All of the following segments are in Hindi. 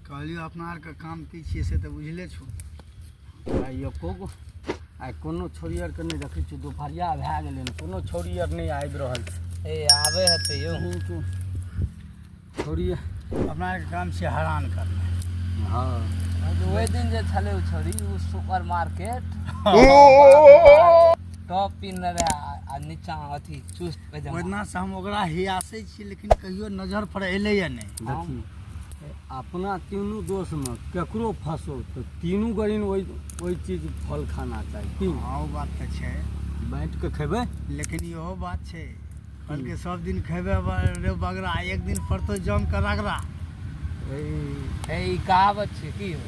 कहलियो अपना आर के काम की छियै से तऽ बुझले छौ। आ कोनो छोड़ी आर के नहीं रखै छी, दुपहरिया भए गेलै ने, कोनो छोड़ी आर नहीं आबि रहल छै। ए आबे हेतै यौ छोड़ी अपना आर के काम छियै हैरान करना। हाँ ओहि दिन जे छलै ओ छोड़ी ओ सुपर मार्केट टॉप पिन्हने रहे आ नीचा अथी चुस्त पैजामा। ओहिना से हम ओकरा हियासै छी, लेकिन कहियो नजर पर एलैया नहीं। देखी अपना तीनों दोस्त में केकरो फंसो तो तीनों गरीन वही चीज फल खाना चाहिए। तीन हाँ वो बात तो छै, बैठ के खेबे, लेकिन इहो बात छै फल के सब दिन खेबे रे बगरा, एक दिन पड़तो जम के रगड़ा। ए ई कहावत छै की हो?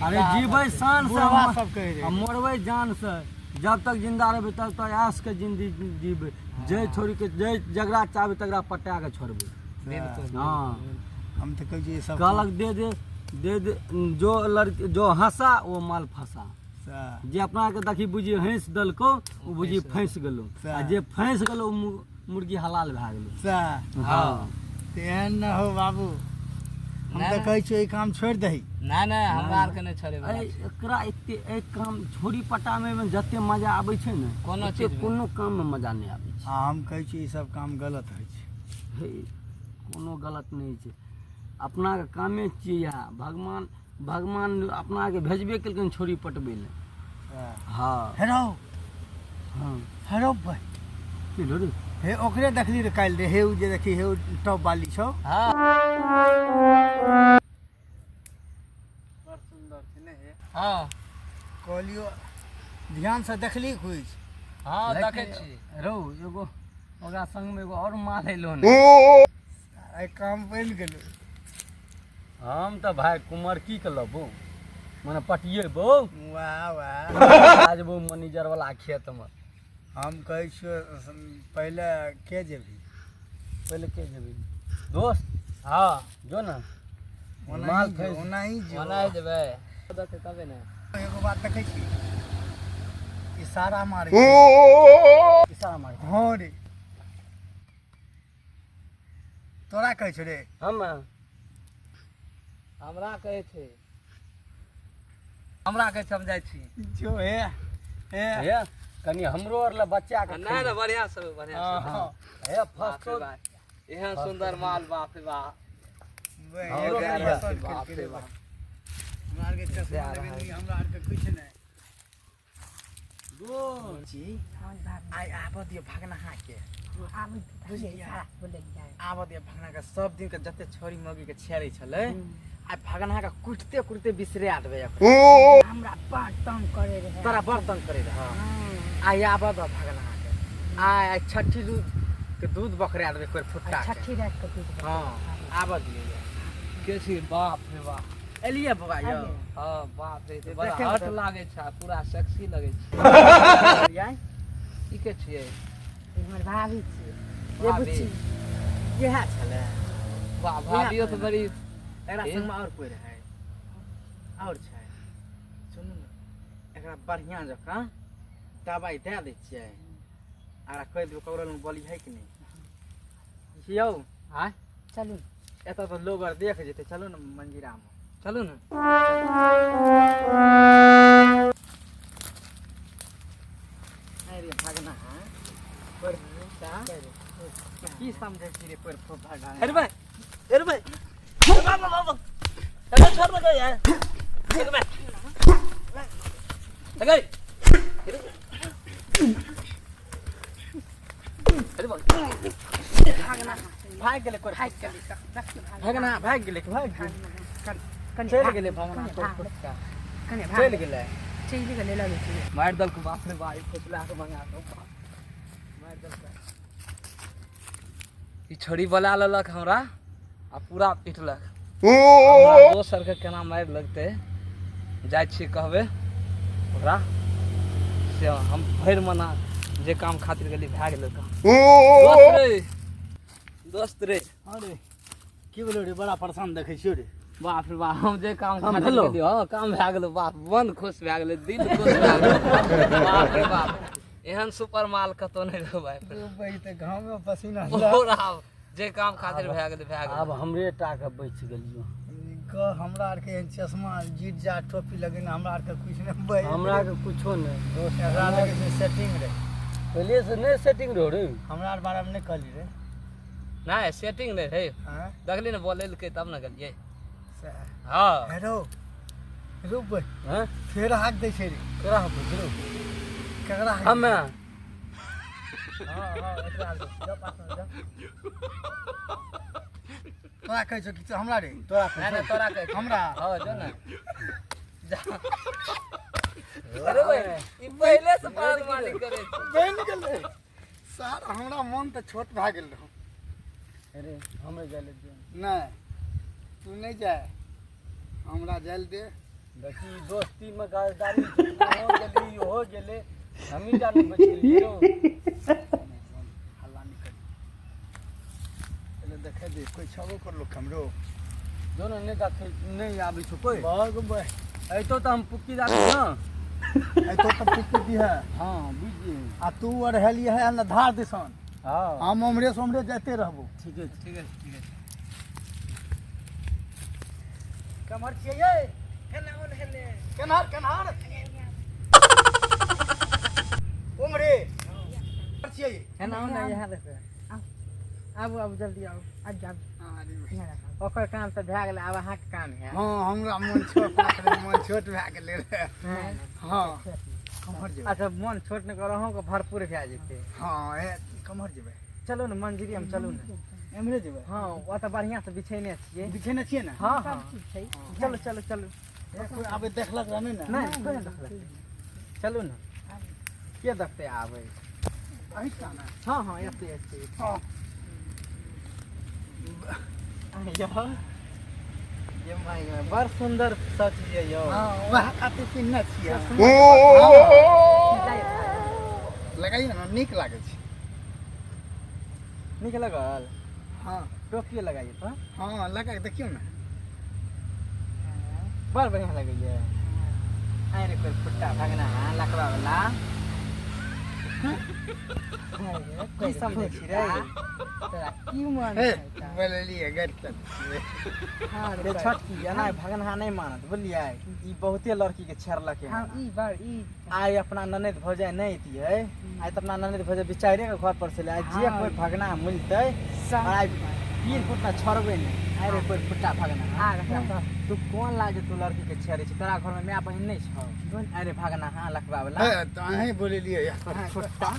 अरे जीवे शान से बुढ़वा सब कहे हम मरबै जान से, जब तक जिंदा रहबै तब तक आस के जिंदगी जीबै। जे छोड़ी के जे जगरा चाहबै तगरा पटा के छोड़बै। बिल्कुल हाँ हम तो कहै छी सब कहलक दे जो लड़की जो हंसा वो माल फंसा। जे अपना के देखी बुझी हंस दलको वो बुझी फंस गेलो, आ जे फंस गेलो मुर्गी हलाल भए गेलो। हाँ तेहन न हो बाबू, हम तो कहै छी ई काम छोड़ दही। नहीं नहीं हमरा आर के नहीं छोड़े एकरा एते एक काम छोड़ी पटामे में जते मजा आबै छै ने, कोनो ओते चीज में। कोनो काम में मजा नहीं आबै छै। हाँ हम कहै छी ई सब काम गलत होइ छै। हे, कोनो गलत नहीं छै, अपना के कामे छियै इएह। भगवान अपना के भेजबे केलखिन छोड़ी पटबै ले। हाँ हेरो हाँ हेरो भाई की रे हे ओकरे देखली रे काल्हि रे, हे उ जे देखी हे उ टॉप वाली छौ। हाँ बड़ सुंदर छै ने हे। हाँ कहलियो ध्यान से देखली कुछ। हाँ देखे छी रौ एगो ओकरा संग में एगो और माल एलो ने। आई काम बन गेलो। हम तो भाई कुमार की के लबो माने पटिएबो। वाह वाह आज वो मैनेजर वाला खेत में। हम कहै छियो पहले के जेबी? पहले के जेबी दोस्त? हाँ जो ना माल फंस ओनाही जो मना देबे देते तबे ने। एगो बात देखै छी, इशारा मारे इशारा मार। हाँ रे तोरा कहै छौ रे? हमरा कहै छै हमरा कहै समझाइ छी जो हे हे हे कनी हमरो और ला बच्चा के नहीं ना बढ़िया से बढ़िया से। हाँ हे फर्स्ट एहन सुंदर माल बाप रे बाप। हमरो बाप बढ़िया रे बाप रे बाप। हमरा आर के चश्मा लगेली, हमरा आर के कुछ नहीं। दो जी आई आबऽ दियो भागना हा के, आबऽ दियो भागना के। सब दिन के जते छोरी मौगी के छेड़ै छलै, आई भागना के कुटते कुटते बिसरा देबै। हमरा बड़ तंग करे रहे। तोरा बर्तन करे रह। आई आबऽ दो भागना के। आई छठी दूध बखरा देबै कोई फुट्टा के। छठी रात के दूध। हाँ आबऽ दियो के छी बाप रे बाप। एलिए बाबा यौ। हाँ बाप रे देखे बड़ा ने हट तो। लागे छै, पूरा सेक्सी लगे छै। यार ई के छियै? हमर भाभी छी। ये भाभी। बुच्ची इएह छलै। वाह भाभियो तो बड़ी एकरा संग में और कोई रहे और छै? सुनू ने, एकरा बढ़िया जकाँ दवाई दे दै छियै, आरा कहि देबै ककरो लग बोली है कि नहीं यौ। आय चलू एतऽ तो लोग आर देख जेतै, चलू ने मंजीरा में। चलू ने। अरे भागना है पर की समझै छी रे पर भागना? अरे भाई बाबा बाबा अरे छोड़ मत यार। देख मैं लगे अरे भाई भागना भाग गेलै कोई, भाग गेलै भागना, भाग गेलै चलि गेलै भागना कोई कुत्ता कने चलि गेलै। चलि गेलै लगे छी। मार दल को बाप रे भाई फुटला के मंगा दो मार दल का। ई छोड़ी बोला लेलक हमरा आ पूरा पिटलक। हमरा दोसर के केना मार लगते जाय छी कहबे ओकरा से हम भरि मना जे काम खातिर गेली भए गेलै काम। दोस्त रे अरे की बोलो रे, बड़ा परेशान देखै छियो रे। बाप रे बाप, हम जे काम खातिर भेलौ? गेली हां काम भए गेलै। बाप मन खुश भए गेलै, दिल खुश भए गेलै। बाप रे बाप एहन सुपर माल कतौ नहीं रहो भाई। भाई त गांव में पसीना पूरा जे काम खातिर भए गेलै भए गेलै। अब हमरे टा के बच गेलियो। कह हमरा आर के एहन चश्मा जीट जा टोपी लगेने हमरा आर के कुछ नहीं बे हमरा के कुछो नहीं दोस्त एकरा लगे से सेटिंग रे पहले से नहीं सेटिंग रहो रे हमरा आर बारे में नहीं कहली रे नहीं सेटिंग नहीं है हां देखली ना बोले के तब ना गलिए से हाँ हेरो रुक बे हैं फेर हाथ दे छे रे केरा हो बुझलो केकरा हाथ हमें हाँ हाँ एकरा दो जा पास में जा तोरा कहै छ कि हमरा रे तोरा नहीं नहीं तोरा के हमरा हाँ जो ना जा अरे भाई ई पहले से पाद मारी करे छी बन गेलै सर हमरा मन त छोट भ गेल रहो अरे हमें जाले दे नहीं तू नहीं जाए हमरा जाल दे देखी दोस्ती में गाजदारी हो गेली हो गेले हम ही जाने बचियो हल्ला नहीं कर चलो देखे दे कोई छबो कर लो हमरो जो ना नहीं देख नहीं आबी छ कोई भाग बे ऐतो तो हम पुक्की जाबी ना आई तो तब कुछ दी है हां बुझिए आ तू और हेली है न धार दिसन हां हम उमरे सोमरे जाते रहबो ठीक है ठीक है ठीक है कमर छिए ये केनार केनार उमरे कमर छिए है ना ना यहाँ देखे आबू आबू जल्दी आओ आज जा ओकर काम तो भए गेलै आब अहाँके काम है हां हमरा मन छोट मन छोट भए गेलै रे हां कमर जेबै अच्छा मन छोट नहीं करो के भरपूर भए जेतै हां ए कमर जेबै चलू ने मंजरी हम चलू ने एमरे जेबै हाँ वो तो बढ़िया से बिछेने छियै बिछेने छिए ना हाँ हाँ चलो चलो चलो कोई आबे देखलक रहने ना नहीं कोई नहीं देखलक। चलू ने के देखते आबै अहि काना हाँ हाँ एते एते हां ये माय बड़ सुंदर सच ये यो हां वह खातिर पिन्ना छिए लगाइए ना नीक लागे छै नीक लगल हां टोपी लगाइए तो हां लगा के देखियो ना बड़ बढ़िया लगैए आइ रे कोई फुट्टा भगना लकवा वाला कोई समझे छी रे तोरा की मन ए है बोललिए गट हां रे छोटकी एना भगना नहीं मानत बोलिए ई बहुते लड़की के छेड़लक है हाँ ई बार ई आइ अपना ननद भौजाई नहीं दिए आइ तो अपना ननद भौजाई बिचारे के घर पर से ले जे हाँ। कोई भगना मिलते आइ पीर फुटना छोड़बे नहीं आइ रे कोई फुट्टा भगना तू कौन लागे तू लड़की के छेड़े छी तोरा घर में माय बहिन नहीं छौ अरे भगना हां लखबा वाला है तो अहीं बोललिए फुट्टा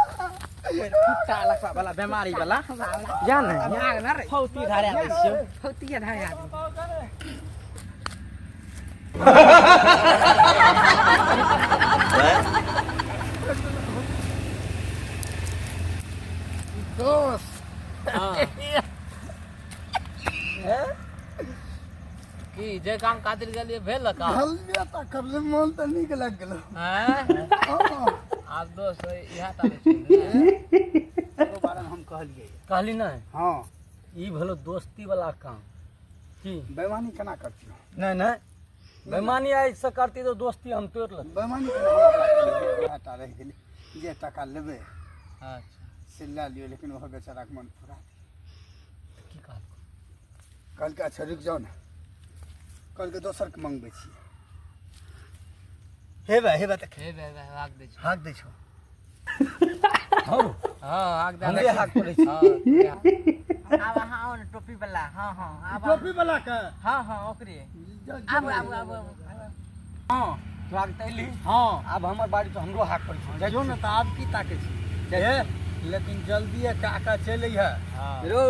फुट्टा लखबा वाला बीमारी वाला जान आग ना रे फौती धारे आबै छियो फौतिया धारे आदमी दोस्त की जे काम खातिर गेलिए भेल का हल्ले त कबले मन त नीक लग गेलो हैं हां आप दोस्त इहा ताले छी तो बारे में हम कहलिए कहली नहीं हां ई भलो दोस्ती वाला काम की बेईमानी केना करती नहीं नहीं बेईमानी ऐसे करती तो दोस्ती हम तोड़ लेते बेईमानी केना हटा रह गेली जे टका लेबे अच्छा सिल्ला लियो लेकिन वह बेचारा के मन पूरा की कहल कल के अच्छा रुक जाओ ना कल के दोसर के मंगबे छी हेबे तक हे बे हाक दे छी हाक दै छौ हो हां हाक दे हमरे हाक पड़े छी हां आब अहाँ आओ ने टोपी वाला हाँ हाँ आब टोपी वाला के हाँ हाँ ओकरे आब हां तो आग तैली हां अब हमर बाड़ी तो हमरो हाक पड़े छी जाइयो ना त आप की ताके छी लेकिन जल्दी काका चले है रो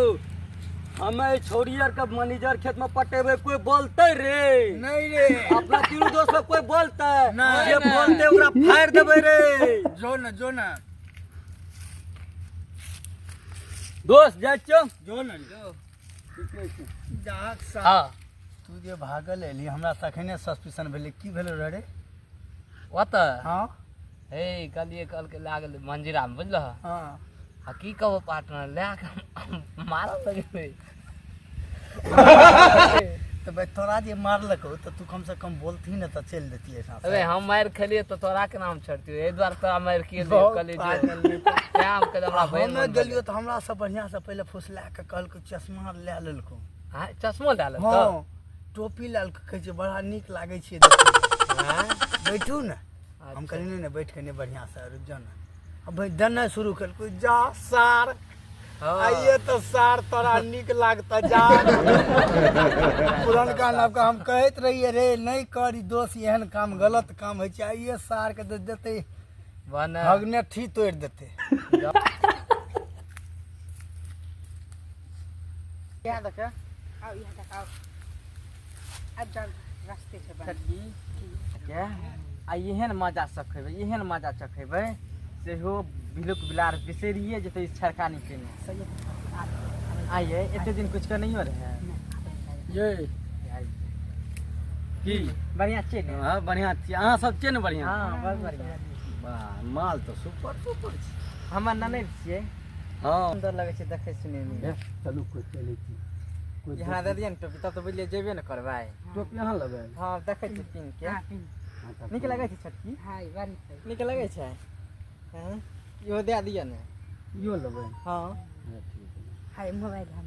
हमें छोड़ियर का मैनेजर खेत में पटेबे कोई बोलते रे नहीं रे अपना तीनों दोस्त में कोई बोलता है नहीं, ये नहीं। बोलते ओकरा फाड़ देबे रे जो ना दोस्त जाय छो जो ना जाक सा हां तू जे भागल एली हमरा सखने सस्पेंशन भेले की भेलो रे ओत हां हे कलिए कल के लागल मंजिरा में बुझल हां आ की कहबो पार्टनर ले के मारल लगे तो भाई तोरा जे मारलको तो तू कम से कम बोलती न तो चल देती है साथ अरे हम मार खेलिए तो तोरा के नाम छड़ती ए द्वार तोरा मार के दे बहुत कले पागल जो काम के हमरा बहन हम गेलियो तो हमरा से बढ़िया से पहले फुसला के कहलको चश्मा ले लेलको हां चश्मा डाल तो हाँ टोपी लाल के कहे बड़ा नीक लागे छै बैठू न हम कहली नहीं बैठ के नहीं बढ़िया से रुक जाओ ना अब भाई दना शुरू करको जा सार आइए तो सार तोरा नीक लागता जा पुरनका नवका हम कहत रहिए रे नहीं करी दोस्त एहन काम गलत काम है छै आइए सार के दे देते बने भगने ठी तोड़ देते क्या देखे आओ यहाँ तक आओ अब जाओ रास्ते से बाहर छटकी क्या आ एहन मजा चखेबै एहन मजा चखेबै सेहो बिलुक बिलार बिसरिए जेतै छड़कानी केने सही आइए एते दिन कुछ का नहीं हो रहे हैं ये की बढ़िया चेन हां बढ़िया छी अहाँ सब छियै ने बढ़िया हां बहुत बढ़िया वाह माल तो सुपर सुपर छी हमर ननद छियै हां सुंदर लगै छै देखै सुनै में चलू कोई चलै छी कोई यहाँ दे दियन टोपी तब तो बोलिए जेबे न करबै टोपी यहाँ लेबै हां देखै छी पिन के हाँ पिन नीक लगै छै छटकी हाँ बारी है नीक लगै छै हैं इहो दे दिय ने यो लेबै हां हाय मोबाइल हम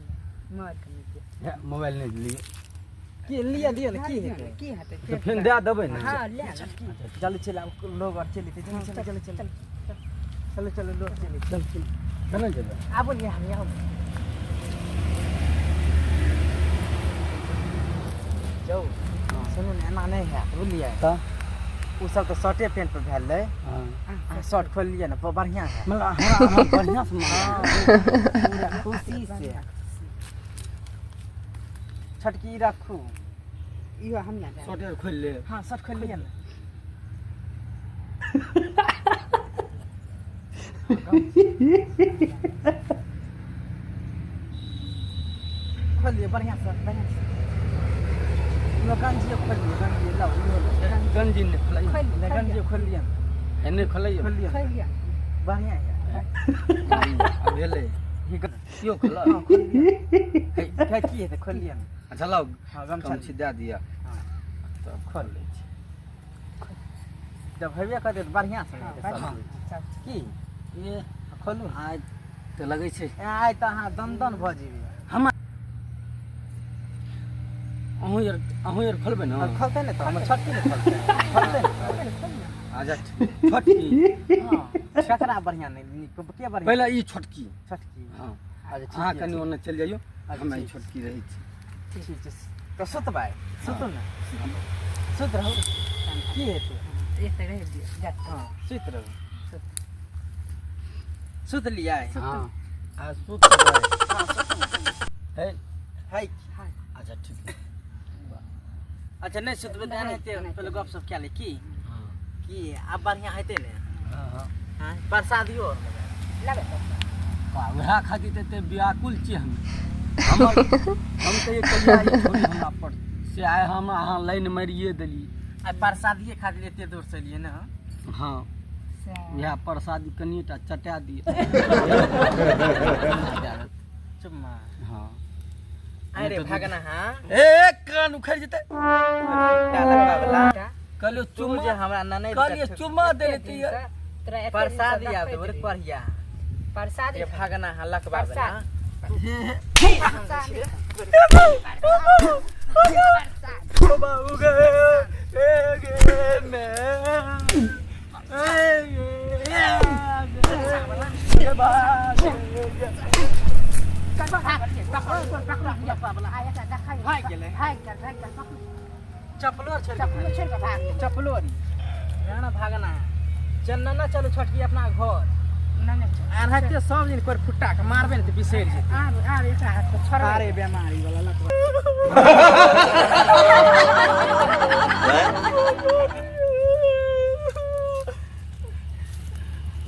मोबाइल कर लीजिए मोबाइल नहीं लिए की लिया दिय ने की हेतै की हटे तो फिर दे देबै ना हाँ ले जल्दी चल लोग और चली थे चलो चलो चलो चलो चलो लोग चली चल चल केना जेबै आ बोलिए हम यहाँ जाओ सुनो ने एना नहीं है बुझलिए ता उ सब तो शर्टे पैंट पर भेल है हां शर्ट खोल लिया ना बढ़िया है मतलब हमरा बढ़िया से माल पूरा खुशी से छटकी रखू यो हम यहाँ सोटे खोल ले हाँ शर्ट खोल लिया ना खोल लिए बढ़िया से बढ़िया से लो गंजी खोल लिए गंजी लो गंजी ने खोलै गंजी खोल लिया एने खोलै खोल लिया खोल लिया बढ़िया है अब भेलै यो खोला हाँ खोल लिया क्या की है तो खोल लिया ना अच्छा लाओ हाँ गमछा गमछी दे दिया तो खोल ले जब हेबे कर दे तो बढ़िया से हाँ, सब बढ़िया। कुछ। की ये खोलू आज तो लगै छै आइ तऽ अहाँ दन भऽ जेबै अहूँ यार खोलबै ना खोलतै ने तऽ हमर छटकी ने खोलतै खोलतै आजा छोटकी हाँ ककरा बढ़िया नहीं नीक के बढ़िया पहले ई छोटकी छटकी हाँ अच्छा अहाँ कनि ओने चलि जाइयो अच्छा, हमे ई ठीक। छोटकी रहै छी ठीक छै तऽ सुतबै सुतू ने सुत रहू की हेतै एक तरह दिया जाते हाँ सुत रहू सुत लियै हाँ आ सुतबै हाँ सुत है है अच्छा ठीक है अच्छा नहीं सुतबै तऽ एनाहिते पहिले गप सप कए ले की आब बढ़िया हेतै ने हाँ हाँ प्रसादियो लगे वएह खातिर तऽ एते व्याकुल छी हम तो ये कहिया ई छोड़ी हमरा पर से आइ हम अहाँ लाइन मारिए देली आ प्रसादिये खातिर एते दूर से एलियै ने हाँ यह प्रसादी कनिटा चटा दिए चुम्मा हाँ अरे भागना हाँ ए कान उखड़ जेतै कहलियो चुम्मा जे हमरा ननद कहलियो चुम्मा देले त प्रसाद याद और पढ़िया प्रसाद ये भागना हाँ लकबा वाला बाबू गए चपलो भागना चलना ना चलो छटकी अपना घर आनते सब दिन कोई फुट्टा के मारबे ने तो बिसरि जेतै अरे बेमारी वाला लकबा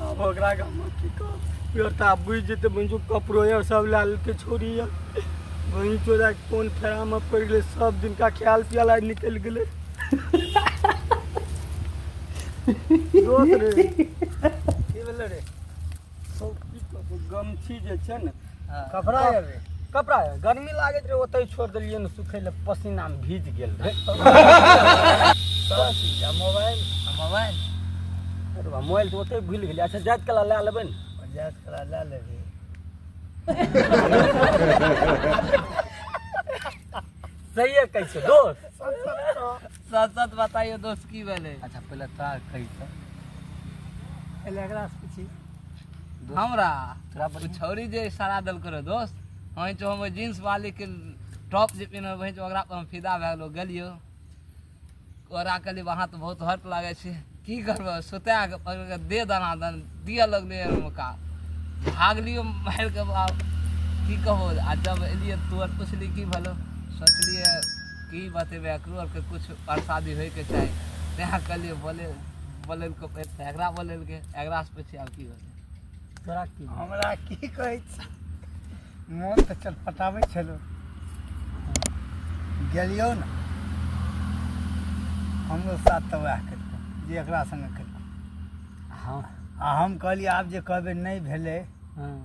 अब ओकरा गाम की कह पेटा बुझ जेतै बंजू कपड़ो यार सब लाल के छोड़ी यार वही चोरा कोन फेरा में पड़ गेलै सब दिन का ख्याल पियाला निकल गेलै दोस्त रे की भेलै रे सब की कहबो गमछी जे छै ने कपड़ा आबे कपड़ा गर्मी लागैत रहे ओतै छोड़ देलियै ने सुखै लए पसीना में भीज गेल रहे मोबाइल अरे बा मोबाइल तो ओतै भूल गेलियै। अच्छा जाइत कला लए लेबै ने जात करा लए लेबै। सही कैसे दोस्त सच सच बताइए दोस्त की भेलै। अच्छा पहले तोरा कैसे पहले एकरा से पूछी हमरा तोरा उ छौरी जे इशारा देलको रे दोस्त वहीं जो हम जींस वाली के टॉप जे पिन्ह वहीं जो ओकरा पर हम फिदा भए गेलो गेलियो ओकरा कहली वहाँ तो बहुत हट लागे छै की करबो सुता के पकड़ के दे दाना दन दिया लगले मौका भागलियो मार के बाप की कहो। आ जब एलिए तुरंत पुछली की भलो सोचलिए की बतेबे एकरो और के कुछ प्रसादी होय के चाही तें कहलिए बोले को एकरा बोले के एकरा से पूछी आब की होले। तोरा की हमरा की कहै छै मोन तऽ चल पटाबै छलो गेलियो ने हमरो साथ तऽ वएह केलको जे एकरा संगे केलको। हाँ आ हम कहलिए आब जे कहबै नहीं भेलै हाँ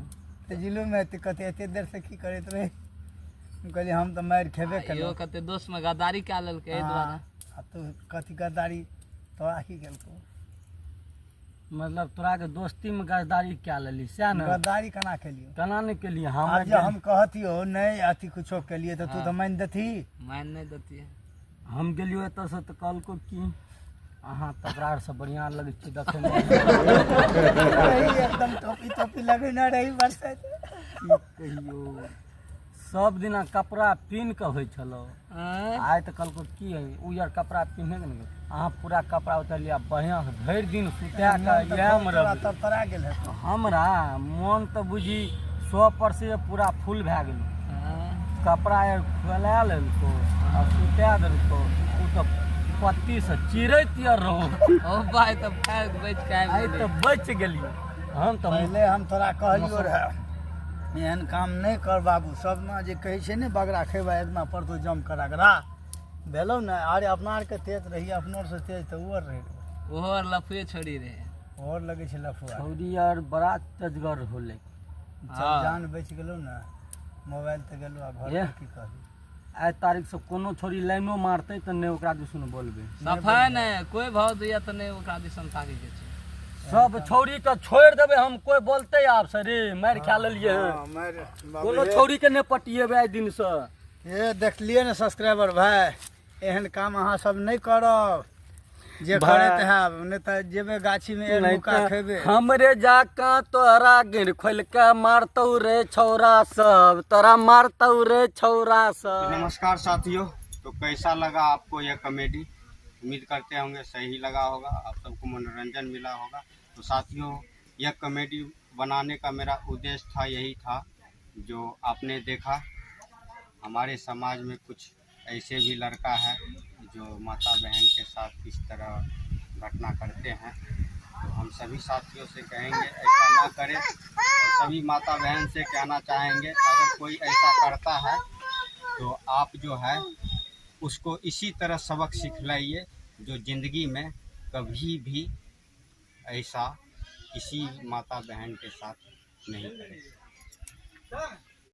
तऽ जिलोमे एते कते एते देर से की करैत रहे। हम कहलिए हम तऽ मारि खेबे यो केलहुँ। कते दोस्त में गद्दारी कए लेलकै एहि दुआरे। आ तू कथी गद्दारी तोरा की केलको। मतलब तोरा के दोस्ती में गद्दारी क्या लेली सैह ने गद्दारी केना केलियो। केना नहीं केलिए आब हम जे हम कहतियो नहीं अथी कुछो केलिए तऽ तू तऽ मानि देथी। मान नहीं देती है हम गेलियो एतऽ से तऽ कहलको की अहाँ तकरार से बढ़िया लगै छै देखै में रही एकदम टोपी टोपी लगेने रही बरसात। की कहियो सब दिना कपड़ा पिन्ह के होइ छलो आइ तऽ कहलको की है उ यार कपड़ा पिन्हे के ने अहाँ पूरा कपड़ा उतारलिया बढ़िया से भरि दिन सुता के इएह में रह तब तोरा गेल हेतौ। हमरा मन तऽ बुझी 100% पूरा फुल भए गेल कपड़ा यार खोला लेलको आ सुता देलको उ तऽ पत्ती से चिरैत यार रहो ओ भाई तो भाग बच के आइ आबि तऽ बच गेलियो हम तऽ पहले हम तोरा कहलियो रहे एहन काम नहीं कर बाबू सब ना जे कहै छै ने बगड़ा खेबा एक ना परतो जम करा गरा भेलौ ने अरे अपना आर के तेज रही अपनो से तेज तऽ उर रहे ओहो और लफुए छोड़ी रहे और लगे छै लफुआ। छौरी यार बड़ा तेजगर होले जब जान बच गेलो ना मोबाइल तऽ गेलो आ घर ये। पे की कहबी। आइ तारीख से कोनो छोरी लाइनो मारते तऽ नहि ओकरा दिसन बोलबे सफाई नहीं कोई भाव दिया तो नहीं ओकरा दिसन ताके के छै। सब छौरी के छोड़ देबे हम कोई बोलते आप से रे मार खा लेलिए हाँ, मार कोनो छौरी के नहीं पटिएबे आइ दिन से ये देखलिए ने सब्सक्राइबर भाई एहन काम अहाँ सब नहीं करब जे भाई। करैत हैब नहीं तऽ जेबे गाछी में एक नहीं मुका तऽ खेबे। हमरे जाका तोरा गिर खोल के मारतौ रे छौरा सब तोरा मारतौ रे छौरा सब। नमस्कार साथियों, तो कैसा लगा आपको यह कॉमेडी। उम्मीद करते होंगे सही लगा होगा, आप सबको मनोरंजन मिला होगा। तो साथियों यह कॉमेडी बनाने का मेरा उद्देश्य था यही था जो आपने देखा। हमारे समाज में कुछ ऐसे भी लड़का है जो माता बहन के साथ इस तरह घटना करते हैं। तो हम सभी साथियों से कहेंगे ऐसा ना करें और सभी माता बहन से कहना चाहेंगे अगर कोई ऐसा करता है तो आप जो है उसको इसी तरह सबक सिखलाइए जो ज़िंदगी में कभी भी ऐसा किसी माता बहन के साथ नहीं करे।